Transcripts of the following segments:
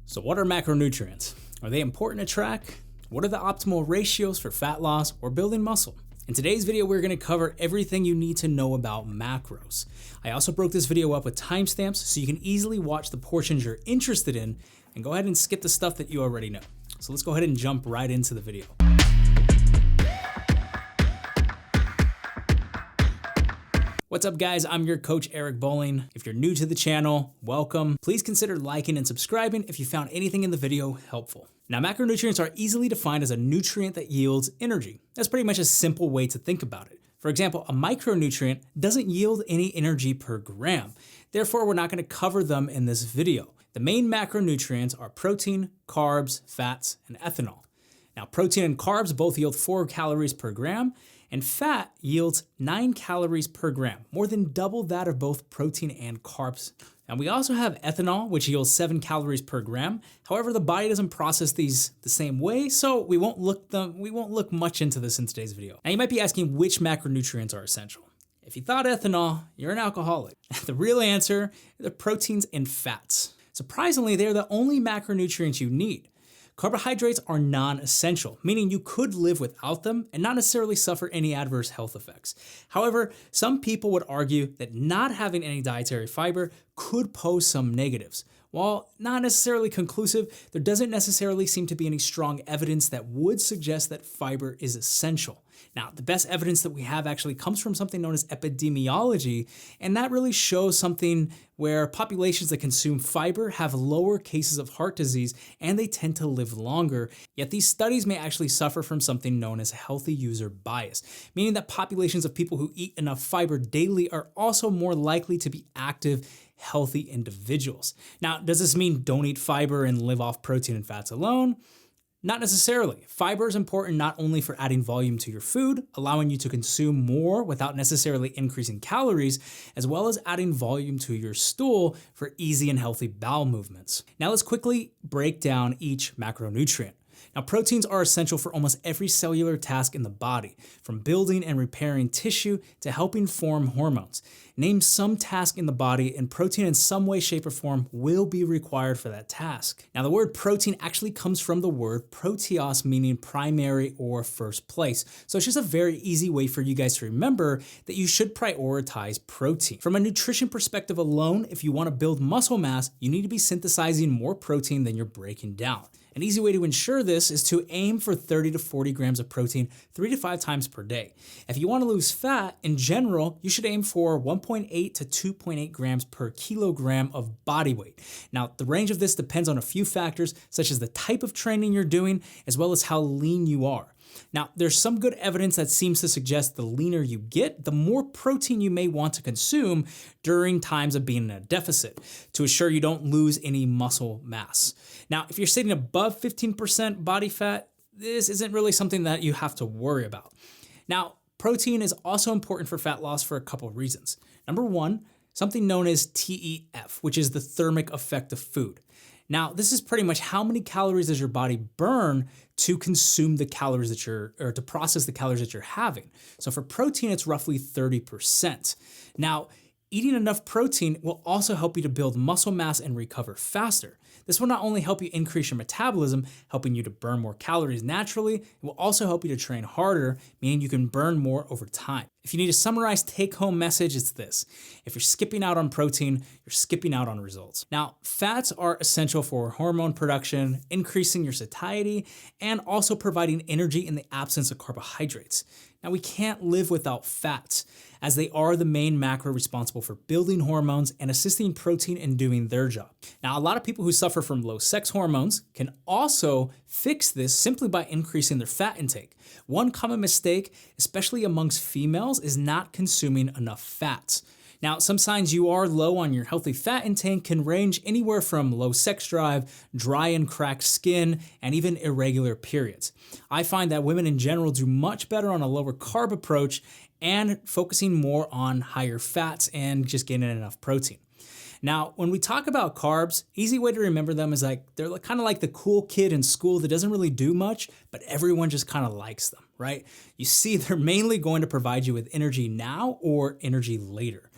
So what are macronutrients? Are they important to track? What are the optimal ratios for fat loss or building muscle? In today's video, we're going to cover everything you need to know about macros. I also broke this video up with timestamps so you can easily watch the portions you're interested in and go ahead and skip the stuff that you already know. So let's go ahead and jump right into the video. What's up guys, I'm your coach Eric Bowling. If you're new to the channel, welcome. Please consider liking and subscribing if you found anything in the video helpful. Now macronutrients are easily defined as a nutrient that yields energy. That's pretty much a simple way to think about it. For example, a micronutrient doesn't yield any energy per gram. Therefore, we're not going to cover them in this video. The main macronutrients are protein, carbs, fats, and ethanol. Now protein and carbs both yield 4 calories per gram, and fat yields 9 calories per gram, more than double that of both protein and carbs. And we also have ethanol, which yields 7 calories per gram. However, the body doesn't process these the same way, so we won't look much into this in today's video. Now you might be asking which macronutrients are essential. If you thought ethanol, you're an alcoholic. The real answer, the proteins and fats. Surprisingly, they're the only macronutrients you need. Carbohydrates are non-essential, meaning you could live without them and not necessarily suffer any adverse health effects. However, some people would argue that not having any dietary fiber could pose some negatives. While not necessarily conclusive, there doesn't necessarily seem to be any strong evidence that would suggest that fiber is essential. Now, the best evidence that we have actually comes from something known as epidemiology, and that really shows something where populations that consume fiber have lower cases of heart disease and they tend to live longer. Yet these studies may actually suffer from something known as healthy user bias, meaning that populations of people who eat enough fiber daily are also more likely to be active, healthy individuals. Now, does this mean don't eat fiber and live off protein and fats alone? Not necessarily. Fiber is important not only for adding volume to your food, allowing you to consume more without necessarily increasing calories, as well as adding volume to your stool for easy and healthy bowel movements. Now let's quickly break down each macronutrient. Now, proteins are essential for almost every cellular task in the body, from building and repairing tissue to helping form hormones. Name some task in the body and protein in some way, shape, or form will be required for that task. Now, the word protein actually comes from the word proteos, meaning primary or first place. So it's just a very easy way for you guys to remember that you should prioritize protein. From a nutrition perspective alone, if you want to build muscle mass, you need to be synthesizing more protein than you're breaking down. An easy way to ensure this is to aim for 30 to 40 grams of protein 3 to 5 times per day. If you want to lose fat, in general, you should aim for 1.8 to 2.8 grams per kilogram of body weight. Now, the range of this depends on a few factors, such as the type of training you're doing, as well as how lean you are. Now, there's some good evidence that seems to suggest the leaner you get, the more protein you may want to consume during times of being in a deficit to assure you don't lose any muscle mass. Now, if you're sitting above 15% body fat, this isn't really something that you have to worry about. Now, protein is also important for fat loss for a couple of reasons. Number one, something known as TEF, which is the thermic effect of food. Now, this is pretty much how many calories does your body burn to consume the calories that or to process the calories that you're having. So for protein, it's roughly 30%. Now, eating enough protein will also help you to build muscle mass and recover faster. This will not only help you increase your metabolism, helping you to burn more calories naturally, it will also help you to train harder, meaning you can burn more over time. If you need a summarized take-home message, it's this. If you're skipping out on protein, you're skipping out on results. Now, fats are essential for hormone production, increasing your satiety, and also providing energy in the absence of carbohydrates. Now, we can't live without fats, as they are the main macro responsible for building hormones and assisting protein in doing their job. Now, a lot of people who suffer from low sex hormones can also fix this simply by increasing their fat intake. One common mistake, especially amongst females, is not consuming enough fats. Now, some signs you are low on your healthy fat intake can range anywhere from low sex drive, dry and cracked skin, and even irregular periods. I find that women in general do much better on a lower carb approach and focusing more on higher fats and just getting enough protein. Now, when we talk about carbs, easy way to remember them is they're kind of like the cool kid in school that doesn't really do much, but everyone just kind of likes them, right? You see, they're mainly going to provide you with energy now or energy later.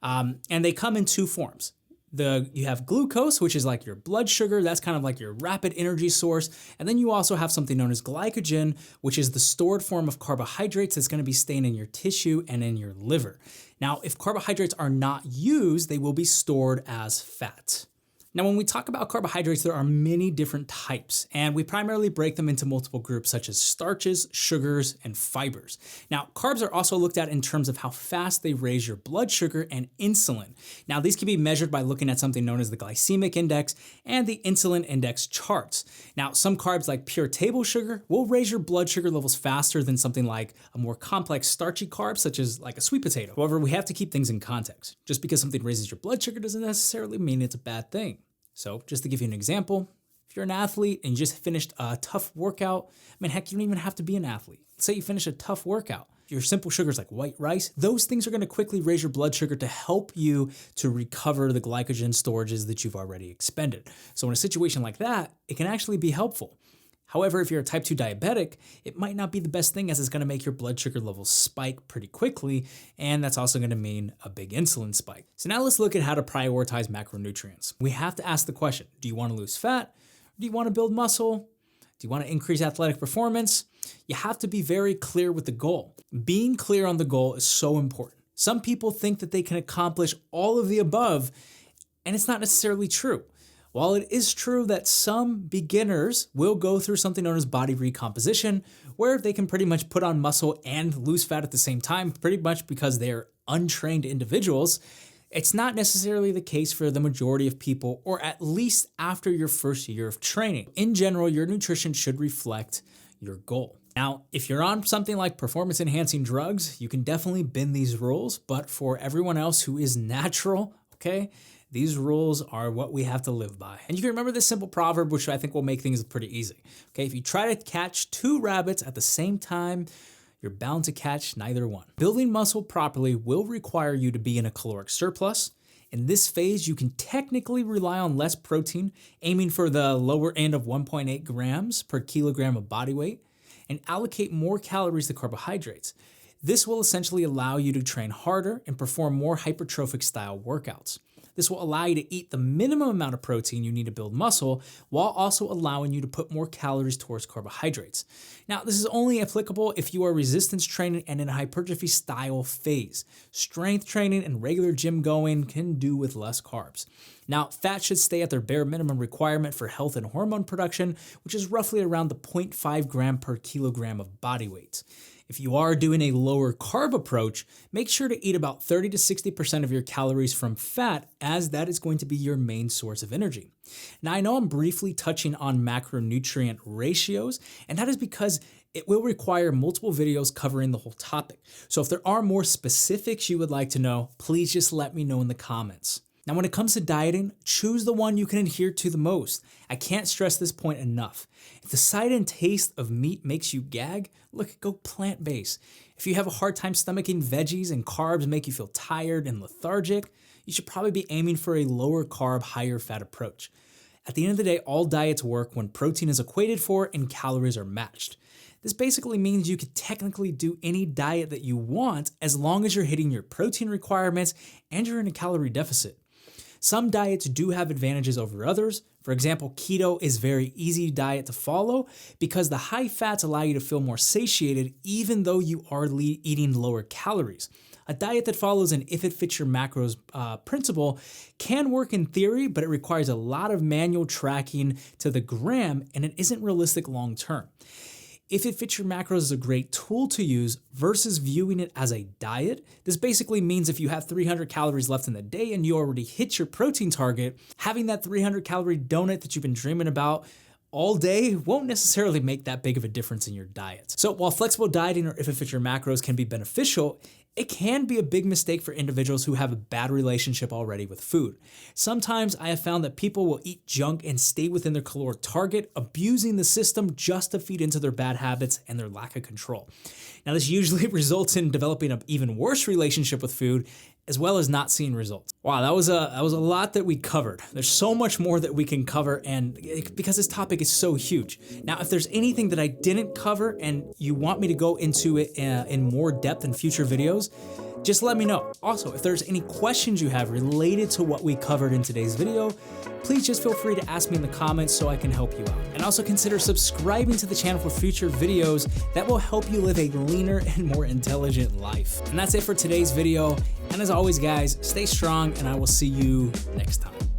And they come in two forms. You have glucose, which is like your blood sugar. That's kind of like your rapid energy source. And then you also have something known as glycogen, which is the stored form of carbohydrates that's going to be staying in your tissue and in your liver. Now, if carbohydrates are not used, they will be stored as fat. Now, when we talk about carbohydrates, there are many different types, and we primarily break them into multiple groups such as starches, sugars, and fibers. Now, carbs are also looked at in terms of how fast they raise your blood sugar and insulin. Now, these can be measured by looking at something known as the glycemic index and the insulin index charts. Now, some carbs like pure table sugar will raise your blood sugar levels faster than something like a more complex starchy carb, such as like a sweet potato. However, we have to keep things in context. Just because something raises your blood sugar doesn't necessarily mean it's a bad thing. So just to give you an example, if you're an athlete and you just finished a tough workout, I mean, heck, you don't even have to be an athlete. Let's say you finish a tough workout. Your simple sugars like white rice, those things are going to quickly raise your blood sugar to help you to recover the glycogen storages that you've already expended. So in a situation like that, it can actually be helpful. However, if you're a type 2 diabetic, it might not be the best thing as it's going to make your blood sugar levels spike pretty quickly, and that's also going to mean a big insulin spike. So now let's look at how to prioritize macronutrients. We have to ask the question, do you want to lose fat? Do you want to build muscle? Do you want to increase athletic performance? You have to be very clear with the goal. Being clear on the goal is so important. Some people think that they can accomplish all of the above, and it's not necessarily true. While it is true that some beginners will go through something known as body recomposition, where they can pretty much put on muscle and lose fat at the same time, pretty much because they're untrained individuals, it's not necessarily the case for the majority of people, or at least after your first year of training. In general, your nutrition should reflect your goal. Now, if you're on something like performance enhancing drugs, you can definitely bend these rules, but for everyone else who is natural, okay, these rules are what we have to live by. And you can remember this simple proverb, which I think will make things pretty easy. Okay, if you try to catch two rabbits at the same time, you're bound to catch neither one. Building muscle properly will require you to be in a caloric surplus. In this phase, you can technically rely on less protein, aiming for the lower end of 1.8 grams per kilogram of body weight, and allocate more calories to carbohydrates. This will essentially allow you to train harder and perform more hypertrophic style workouts. This will allow you to eat the minimum amount of protein you need to build muscle, while also allowing you to put more calories towards carbohydrates. Now, this is only applicable if you are resistance training and in a hypertrophy style phase. Strength training and regular gym going can do with less carbs. Now, fat should stay at their bare minimum requirement for health and hormone production, which is roughly around the 0.5 gram per kilogram of body weight. If you are doing a lower carb approach, make sure to eat about 30 to 60% of your calories from fat, as that is going to be your main source of energy. Now, I know I'm briefly touching on macronutrient ratios, and that is because it will require multiple videos covering the whole topic. So if there are more specifics you would like to know, please just let me know in the comments. Now, when it comes to dieting, choose the one you can adhere to the most. I can't stress this point enough. If the sight and taste of meat makes you gag, go plant-based. If you have a hard time stomaching veggies and carbs make you feel tired and lethargic, you should probably be aiming for a lower carb, higher fat approach. At the end of the day, all diets work when protein is equated for and calories are matched. This basically means you could technically do any diet that you want as long as you're hitting your protein requirements and you're in a calorie deficit. Some diets do have advantages over others. For example, keto is a very easy diet to follow because the high fats allow you to feel more satiated even though you are eating lower calories. A diet that follows an if it fits your macros principle can work in theory, but it requires a lot of manual tracking to the gram, and it isn't realistic long term. If it fits your macros is a great tool to use versus viewing it as a diet. This basically means if you have 300 calories left in the day and you already hit your protein target, having that 300 calorie donut that you've been dreaming about all day won't necessarily make that big of a difference in your diet. So while flexible dieting or if it fits your macros can be beneficial, it can be a big mistake for individuals who have a bad relationship already with food. Sometimes I have found that people will eat junk and stay within their caloric target, abusing the system just to feed into their bad habits and their lack of control. Now, this usually results in developing an even worse relationship with food, as well as not seeing results. Wow, that was a lot that we covered. There's so much more that we can cover, and because this topic is so huge. Now, if there's anything that I didn't cover and you want me to go into it in more depth in future videos, just let me know. Also, if there's any questions you have related to what we covered in today's video, please just feel free to ask me in the comments so I can help you out. And also consider subscribing to the channel for future videos that will help you live a leaner and more intelligent life. And that's it for today's video. And as always, guys, stay strong, and I will see you next time.